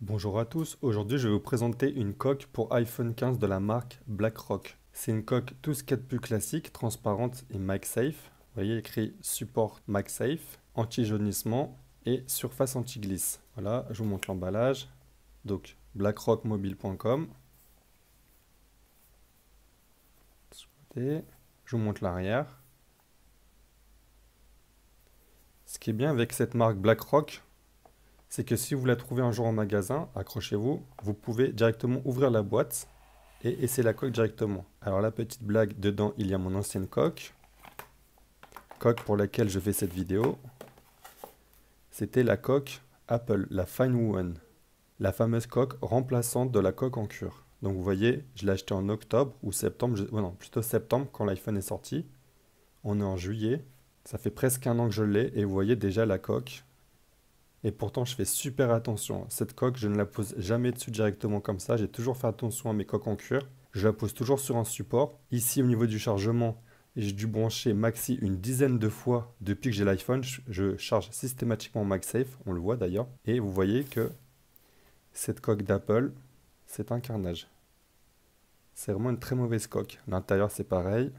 Bonjour à tous, aujourd'hui je vais vous présenter une coque pour iPhone 15 de la marque BlackRock. C'est une coque tout ce qu'il y a de plus classique, transparente et MagSafe. Vous voyez écrit support MagSafe, anti-jaunissement et surface anti-glisse. Voilà, je vous montre l'emballage. Donc blackrockmobile.com. Je vous montre l'arrière. Ce qui est bien avec cette marque BlackRock, c'est que si vous la trouvez un jour en magasin, accrochez-vous, vous pouvez directement ouvrir la boîte et essayer la coque directement. Alors la petite blague, dedans il y a mon ancienne coque pour laquelle je fais cette vidéo. C'était la coque Apple, la Fine One, la fameuse coque remplaçante de la coque en cuir. Donc vous voyez, je l'ai acheté en octobre ou septembre, non, plutôt septembre quand l'iPhone est sorti. On est en juillet, ça fait presque un an que je l'ai et vous voyez déjà la coque. Et pourtant, je fais super attention. Cette coque, je ne la pose jamais dessus directement comme ça. J'ai toujours fait attention à mes coques en cuir. Je la pose toujours sur un support. Ici, au niveau du chargement, j'ai dû brancher Maxi une dizaine de fois depuis que j'ai l'iPhone. Je charge systématiquement MagSafe, on le voit d'ailleurs. Et vous voyez que cette coque d'Apple, c'est un carnage. C'est vraiment une très mauvaise coque. L'intérieur, c'est pareil.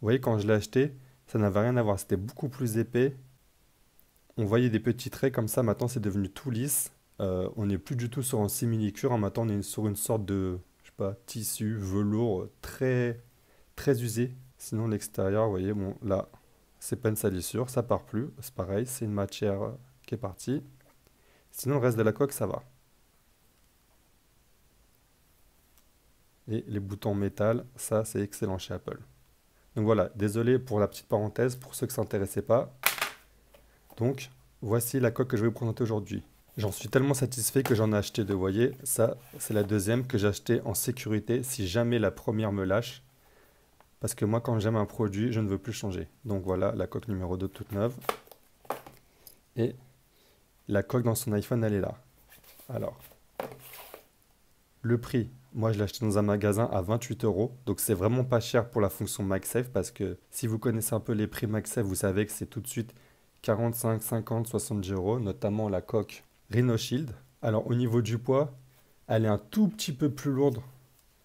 Vous voyez, quand je l'ai acheté, ça n'avait rien à voir. C'était beaucoup plus épais. On voyait des petits traits comme ça, maintenant c'est devenu tout lisse. On n'est plus du tout sur un simili-cuir, hein. Maintenant on est sur une sorte de, je sais pas, tissu, velours très, très usé. Sinon l'extérieur, vous voyez, bon là, c'est pas une salissure, ça part plus. C'est pareil, c'est une matière qui est partie. Sinon le reste de la coque, ça va. Et les boutons en métal, ça c'est excellent chez Apple. Donc voilà, désolé pour la petite parenthèse, pour ceux que ça n'intéressait pas. Donc, voici la coque que je vais vous présenter aujourd'hui. J'en suis tellement satisfait que j'en ai acheté deux, vous voyez. Ça, c'est la deuxième que j'ai achetée en sécurité si jamais la première me lâche. Parce que moi, quand j'aime un produit, je ne veux plus changer. Donc voilà, la coque numéro 2 toute neuve. Et la coque dans son iPhone, elle est là. Alors, le prix, moi je l'ai acheté dans un magasin à 28 €. Donc c'est vraiment pas cher pour la fonction MagSafe parce que si vous connaissez un peu les prix MagSafe, vous savez que c'est tout de suite 45, 50, 70 €, notamment la coque Rhino Shield. Alors au niveau du poids, elle est un tout petit peu plus lourde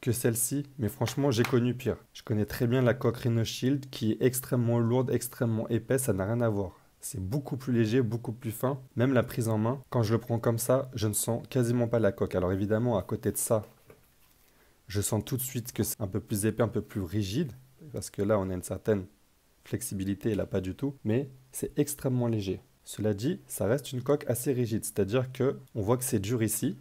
que celle-ci, mais franchement j'ai connu pire. Je connais très bien la coque Rhino Shield qui est extrêmement lourde, extrêmement épaisse, ça n'a rien à voir. C'est beaucoup plus léger, beaucoup plus fin. Même la prise en main, quand je le prends comme ça, je ne sens quasiment pas la coque. Alors évidemment, à côté de ça, je sens tout de suite que c'est un peu plus épais, un peu plus rigide, parce que là, on a une certaine flexibilité, et là, pas du tout, mais c'est extrêmement léger. Cela dit, ça reste une coque assez rigide, c'est-à-dire que on voit que c'est dur ici.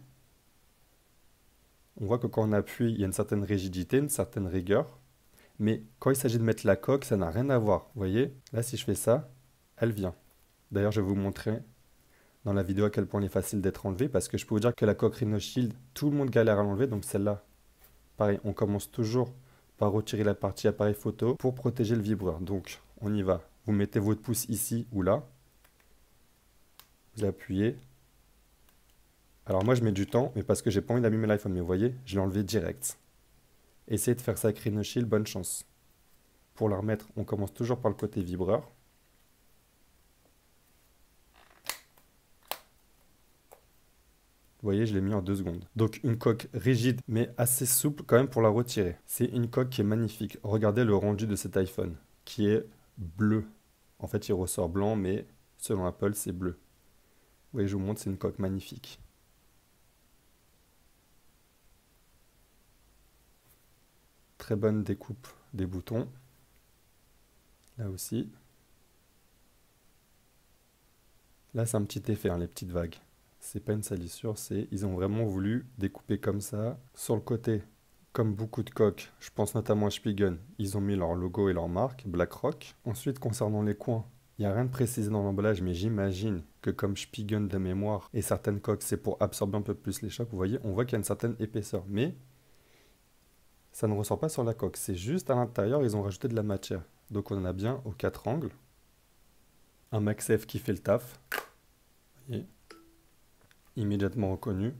On voit que quand on appuie, il y a une certaine rigidité, une certaine rigueur. Mais quand il s'agit de mettre la coque, ça n'a rien à voir. Vous voyez, là, si je fais ça, elle vient. D'ailleurs, je vais vous montrer dans la vidéo à quel point il est facile d'être enlevé, parce que je peux vous dire que la coque Rhino Shield, tout le monde galère à l'enlever, donc celle-là, pareil, on commence toujours par retirer la partie appareil photo pour protéger le vibreur. Donc, on y va. Vous mettez votre pouce ici ou là. Vous appuyez. Alors moi, je mets du temps, mais parce que j'ai pas envie d'abîmer l'iPhone. Mais vous voyez, je l'ai enlevé direct. Essayez de faire ça avec Rhino Shield, bonne chance. Pour la remettre, on commence toujours par le côté vibreur. Vous voyez, je l'ai mis en 2 secondes. Donc une coque rigide mais assez souple quand même pour la retirer. C'est une coque qui est magnifique. Regardez le rendu de cet iPhone qui est bleu. En fait, il ressort blanc mais selon Apple, c'est bleu. Vous voyez, je vous montre, c'est une coque magnifique. Très bonne découpe des boutons. Là aussi. Là, c'est un petit effet, hein, les petites vagues. C'est pas une salissure, ils ont vraiment voulu découper comme ça. Sur le côté, comme beaucoup de coques, je pense notamment à Spigen, ils ont mis leur logo et leur marque, BlackRock. Ensuite, concernant les coins, il n'y a rien de précisé dans l'emballage, mais j'imagine que comme Spigen de mémoire et certaines coques, c'est pour absorber un peu plus les chocs. Vous voyez, on voit qu'il y a une certaine épaisseur, mais ça ne ressort pas sur la coque. C'est juste à l'intérieur, ils ont rajouté de la matière. Donc on en a bien aux 4 angles. Un MagSafe qui fait le taf. Vous voyez, immédiatement reconnu.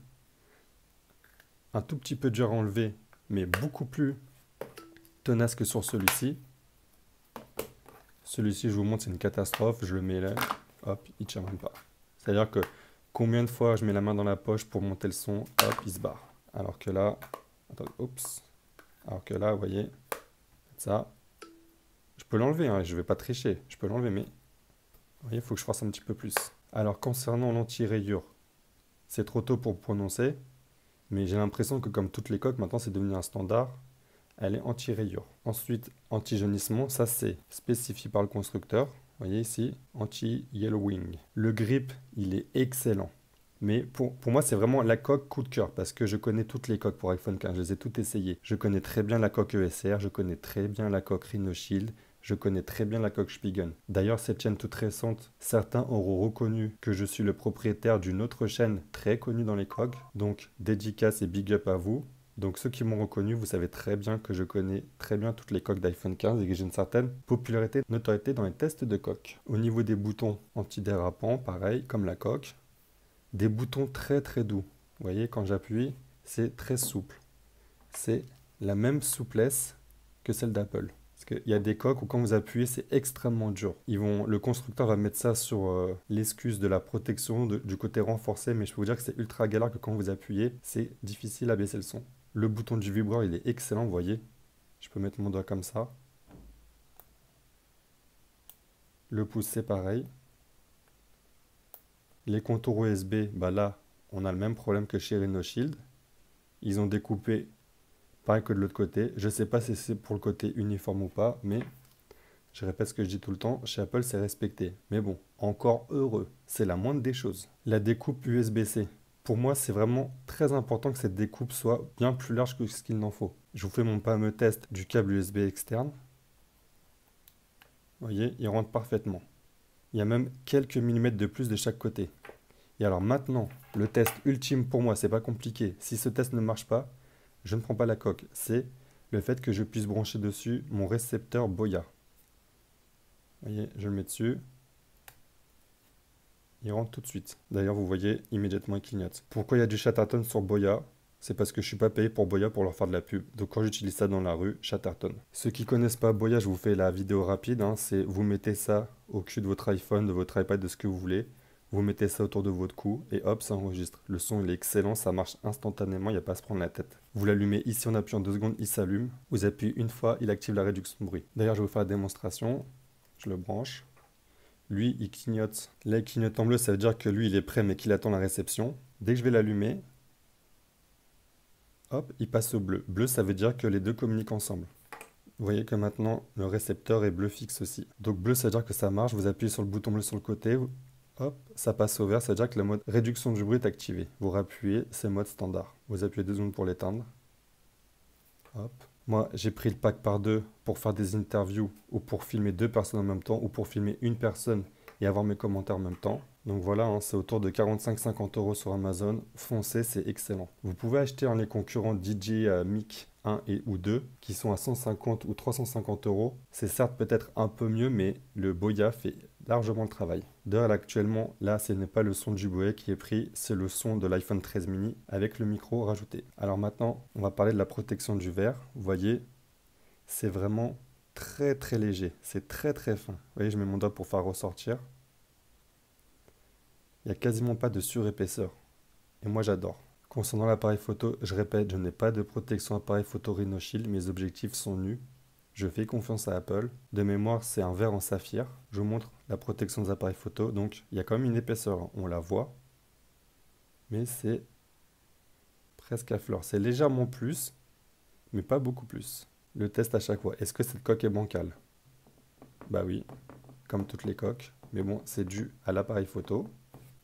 Un tout petit peu dur à enlever, mais beaucoup plus tenace que sur celui-ci. Celui-ci, je vous montre, c'est une catastrophe. Je le mets là, hop, il ne tient même pas. C'est-à-dire que Combien de fois je mets la main dans la poche pour monter le son, hop, il se barre. Alors que là, attendez, oups. Alors que là, vous voyez, ça, je peux l'enlever, hein, je vais pas tricher, je peux l'enlever, mais vous voyez, il faut que je fasse un petit peu plus. Alors concernant l'anti-rayure, c'est trop tôt pour prononcer, mais j'ai l'impression que comme toutes les coques, maintenant c'est devenu un standard, elle est anti-rayure. Ensuite, anti-jaunissement, ça c'est spécifié par le constructeur. Vous voyez ici, anti-yellowing. Le grip, il est excellent. Mais pour moi, c'est vraiment la coque coup de cœur parce que je connais toutes les coques pour iPhone 15, je les ai toutes essayées. Je connais très bien la coque ESR, je connais très bien la coque Rhino Shield, je connais très bien la coque Spigen. D'ailleurs, cette chaîne toute récente, certains auront reconnu que je suis le propriétaire d'une autre chaîne très connue dans les coques. Donc, dédicace et big up à vous. Donc ceux qui m'ont reconnu, vous savez très bien que je connais très bien toutes les coques d'iPhone 15 et que j'ai une certaine popularité, notoriété dans les tests de coques. Au niveau des boutons antidérapants, pareil, comme la coque. Des boutons très très doux. Vous voyez, quand j'appuie, c'est très souple. C'est la même souplesse que celle d'Apple. Parce qu'il y a des coques où quand vous appuyez, c'est extrêmement dur. Le constructeur va mettre ça sur l'excuse de la protection, du côté renforcé, mais je peux vous dire que c'est ultra galère que quand vous appuyez, c'est difficile à baisser le son. Le bouton du vibreur, il est excellent, vous voyez. Je peux mettre mon doigt comme ça. Le pouce, c'est pareil. Les contours USB, bah là, on a le même problème que chez Rhino Shield. Ils ont découpé pareil que de l'autre côté. Je ne sais pas si c'est pour le côté uniforme ou pas, mais je répète ce que je dis tout le temps, chez Apple, c'est respecté. Mais bon, encore heureux, c'est la moindre des choses. La découpe USB-C. Pour moi, c'est vraiment très important que cette découpe soit bien plus large que ce qu'il n'en faut. Je vous fais mon fameux test du câble USB externe. Vous voyez, il rentre parfaitement. Il y a même quelques millimètres de plus de chaque côté. Et alors maintenant, le test ultime pour moi, c'est pas compliqué. Si ce test ne marche pas, je ne prends pas la coque. C'est le fait que je puisse brancher dessus mon récepteur Boya. Vous voyez, je le mets dessus. Il rentre tout de suite. D'ailleurs, vous voyez, immédiatement, il clignote. Pourquoi il y a du Chatterton sur Boya? C'est parce que je ne suis pas payé pour Boya pour leur faire de la pub. Donc quand j'utilise ça dans la rue, Chatterton. Ceux qui connaissent pas Boya, je vous fais la vidéo rapide. C'est vous mettez ça au cul de votre iPhone, de votre iPad, de ce que vous voulez. Vous mettez ça autour de votre cou et hop, ça enregistre. Le son, il est excellent, ça marche instantanément, il n'y a pas à se prendre la tête. Vous l'allumez ici en appuyant 2 secondes, il s'allume. Vous appuyez une fois, il active la réduction de bruit. D'ailleurs, je vais vous faire la démonstration. Je le branche. Lui, il clignote. Là, il clignote en bleu, ça veut dire que lui, il est prêt, mais qu'il attend la réception. Dès que je vais l'allumer, hop, il passe au bleu. Bleu, ça veut dire que les deux communiquent ensemble. Vous voyez que maintenant, le récepteur est bleu fixe aussi. Donc bleu, ça veut dire que ça marche. Vous appuyez sur le bouton bleu sur le côté. Hop, ça passe au vert. Ça veut dire que le mode réduction du bruit est activé. Vous rappuyez, c'est mode standard. Vous appuyez 2 secondes pour l'éteindre. Hop. Moi, j'ai pris le pack par deux pour faire des interviews ou pour filmer 2 personnes en même temps ou pour filmer une personne et avoir mes commentaires en même temps. Donc voilà, c'est autour de 45-50 euros sur Amazon. Foncez, c'est excellent. Vous pouvez acheter les concurrents DJ Mic 1 ou 2 qui sont à 150 ou 350 euros. C'est certes peut-être un peu mieux, mais le Boya fait largement le travail. D'ailleurs, actuellement, là, ce n'est pas le son du Boya qui est pris, c'est le son de l'iPhone 13 mini avec le micro rajouté. Alors maintenant, on va parler de la protection du verre. Vous voyez, c'est vraiment très très léger. C'est très très fin. Vous voyez, je mets mon doigt pour faire ressortir. Il n'y a quasiment pas de surépaisseur. Et moi, j'adore. Concernant l'appareil photo, je répète, je n'ai pas de protection appareil photo Rhino Shield. Mes objectifs sont nus. Je fais confiance à Apple. De mémoire, c'est un verre en saphir. Je vous montre la protection des appareils photo. Donc, il y a quand même une épaisseur. On la voit. Mais c'est presque à fleur. C'est légèrement plus, mais pas beaucoup plus. Le test à chaque fois. Est-ce que cette coque est bancale? Bah oui, comme toutes les coques. Mais bon, c'est dû à l'appareil photo.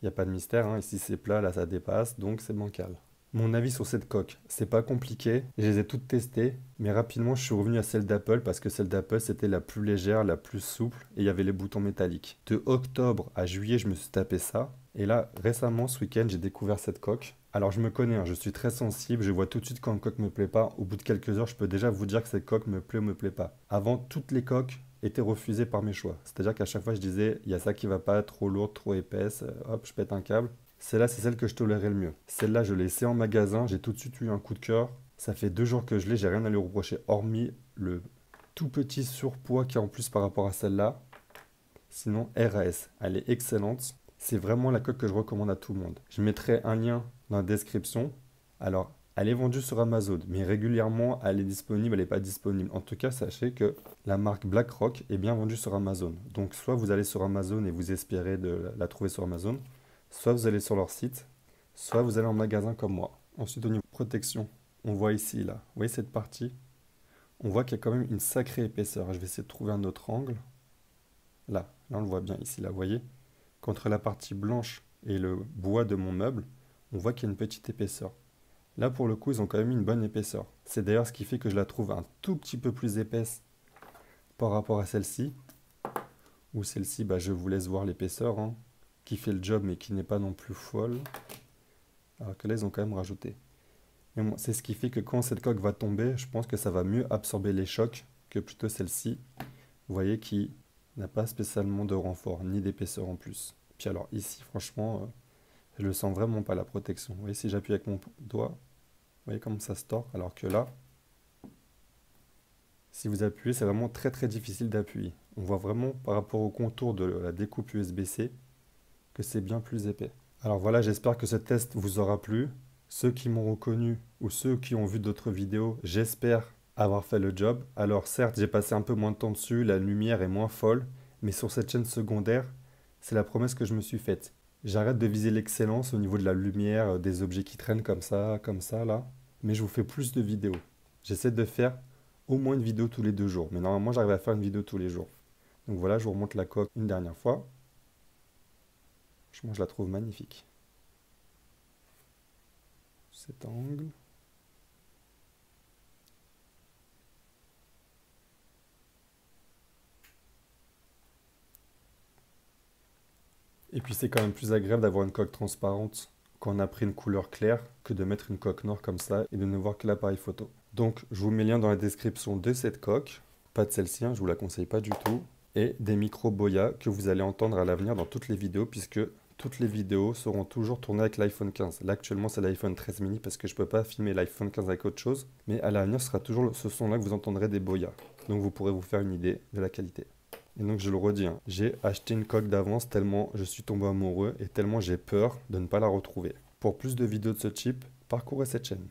Il n'y a pas de mystère, Ici c'est plat, là ça dépasse, donc c'est bancal. Mon avis sur cette coque, c'est pas compliqué, je les ai toutes testées, mais rapidement je suis revenu à celle d'Apple parce que celle d'Apple c'était la plus légère, la plus souple et il y avait les boutons métalliques. De octobre à juillet, je me suis tapé ça, et là récemment ce week-end j'ai découvert cette coque. Alors je me connais, je suis très sensible, je vois tout de suite quand une coque me plaît pas. Au bout de quelques heures, je peux déjà vous dire que cette coque me plaît ou me plaît pas. Avant, toutes les coques étaient refusées par mes choix. C'est-à-dire qu'à chaque fois, je disais, il y a ça qui va pas, trop lourde, trop épaisse, hop, je pète un câble. Celle-là, c'est celle que je tolérais le mieux. Celle-là, je l'ai laissée en magasin, j'ai tout de suite eu un coup de cœur. Ça fait 2 jours que je l'ai, j'ai rien à lui reprocher, hormis le tout petit surpoids qu'il y a en plus par rapport à celle-là. Sinon, RAS, elle est excellente. C'est vraiment la coque que je recommande à tout le monde. Je mettrai un lien dans la description. Alors, elle est vendue sur Amazon, mais régulièrement, elle est disponible, elle n'est pas disponible. En tout cas, sachez que la marque BlackRock est bien vendue sur Amazon. Donc, soit vous allez sur Amazon et vous espérez de la trouver sur Amazon, soit vous allez sur leur site, soit vous allez en magasin comme moi. Ensuite, au niveau protection, on voit ici, là, vous voyez cette partie? On voit qu'il y a quand même une sacrée épaisseur. Je vais essayer de trouver un autre angle. Là on le voit bien ici, là, vous voyez? Contre la partie blanche et le bois de mon meuble, on voit qu'il y a une petite épaisseur. Là, pour le coup, ils ont quand même une bonne épaisseur. C'est d'ailleurs ce qui fait que je la trouve un tout petit peu plus épaisse par rapport à celle-ci. Ou celle-ci, bah, je vous laisse voir l'épaisseur, hein, qui fait le job mais qui n'est pas non plus folle. Alors que là, ils ont quand même rajouté. Mais bon, c'est ce qui fait que quand cette coque va tomber, je pense que ça va mieux absorber les chocs que plutôt celle-ci. Vous voyez qui n'a pas spécialement de renfort, ni d'épaisseur en plus. Puis alors ici, franchement, je le sens vraiment pas la protection. Vous voyez, si j'appuie avec mon doigt, vous voyez comment ça se tord, alors que là, si vous appuyez, c'est vraiment très très difficile d'appuyer. On voit vraiment par rapport au contour de la découpe USB-C que c'est bien plus épais. Alors voilà, j'espère que ce test vous aura plu. Ceux qui m'ont reconnu ou ceux qui ont vu d'autres vidéos, j'espère avoir fait le job. Alors certes, j'ai passé un peu moins de temps dessus, la lumière est moins folle, mais sur cette chaîne secondaire, c'est la promesse que je me suis faite. J'arrête de viser l'excellence au niveau de la lumière, des objets qui traînent comme ça, là. Mais je vous fais plus de vidéos. J'essaie de faire au moins une vidéo tous les 2 jours. Mais normalement, j'arrive à faire une vidéo tous les jours. Donc voilà, je vous remonte la coque une dernière fois. Franchement, je la trouve magnifique. Cet angle. Et puis c'est quand même plus agréable d'avoir une coque transparente quand on a pris une couleur claire que de mettre une coque noire comme ça et de ne voir que l'appareil photo. Donc je vous mets le lien dans la description de cette coque, pas de celle-ci, hein, je vous la conseille pas du tout, et des micros Boya que vous allez entendre à l'avenir dans toutes les vidéos puisque toutes les vidéos seront toujours tournées avec l'iPhone 15. Là actuellement c'est l'iPhone 13 mini parce que je ne peux pas filmer l'iPhone 15 avec autre chose, mais à l'avenir ce sera toujours ce son-là que vous entendrez des Boya. Donc vous pourrez vous faire une idée de la qualité. Et donc je le redis, hein, j'ai acheté une coque d'avance tellement je suis tombé amoureux et tellement j'ai peur de ne pas la retrouver. Pour plus de vidéos de ce type, parcourez cette chaîne.